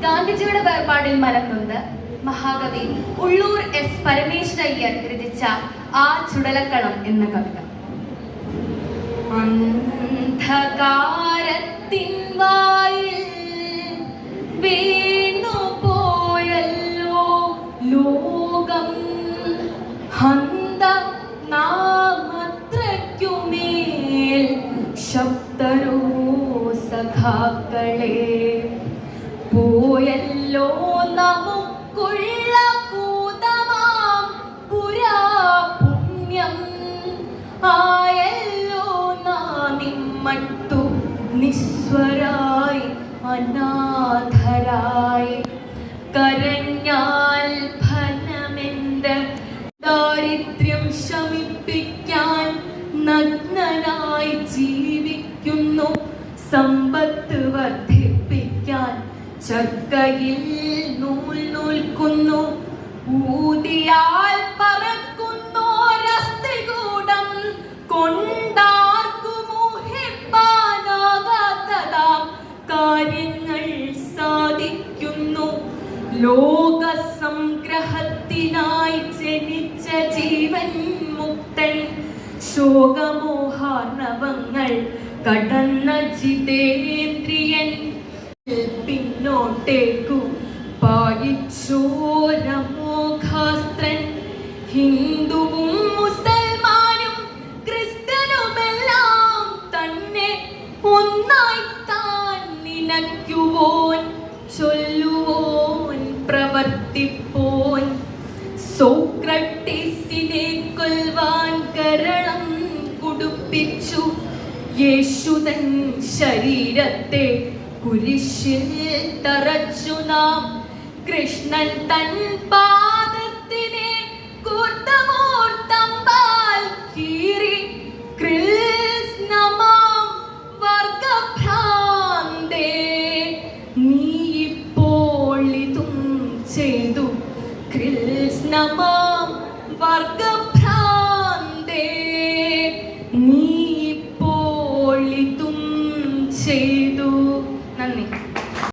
ഗാന്ധിജിയുടെ വേർപാടിൽ മനംനൊന്ത് മഹാകവി ഉള്ളൂർ എസ് പരമേശ്വരയ്യർ രചിച്ച ആ ചുടലക്കളം എന്ന കവിത. അന്ധകാരത്തിൻ വായിൽ വീണുപോയല്ലോ ലോകം, ഹന്ത നാമത്രയ്ക്കുമേൽ ശബ്ദരോ സഖാക്കളെ, പോയല്ലോ നമുക്കുള്ള ഭൂതമാം പുരാപുണ്യം, ആയല്ലോ നാമിമ്മട്ടു നിസ്വരായി അനാഥരായി, കരഞ്ഞാൽ ഫലമെന്ത്, ദാരിദ്ര്യം ശമിപ്പിക്കാൻ നഗ്നനായി ജീവിക്കുന്നു, സമ്പത്ത് വർദ്ധിപ്പിക്കാൻ ചർക്കയിൽ നൂൽ നൂൽക്കുന്നു, ഊതിയാൽ പറക്കുന്നോരസ്ഥികൂടം കൊണ്ടാർക്കു മോഹിപ്പാനാകാത്തതാം കാര്യങ്ങൾ സാധിക്കുന്നു. ലോകസംഗ്രഹത്തിനായി ജനിച്ച ജീവൻ മുക്തൻ, ശോകമോഹാർണവങ്ങൾ കടന്ന ജിതേന്ദ്രിയൻ, പിന്നോട്ടേക്കു പായിച്ചോരമോഘാസ്ത്രൻ, ഹിന്ദുവും മുസൽമാനും ക്രിസ്ത്യനുമെല്ലാം തന്നെ ഒന്നായി താൻ നിനയ്ക്കുവോൻ, ചൊല്ലുവോൻ പ്രവർത്തിപ്പോൻ, സോക്രട്ടീസിനെ കൊൽവാൻ കരളം കുടുപ്പിച്ചു, യേശുതൻ ശരീരത്തെ കുരിശിൽ തറച്ചു നാം, കൃഷ്ണൻ തൻ പാദത്തിനെ കൂർത്തമൂർത്തമ്പാൽ കീറി, കൃഷ്ണമാം വർഗഭ്രാന്തേ നീ ഇപ്പോൾ ഇതും ചെയ്തു, കൃഷ്ണമാം വർഗ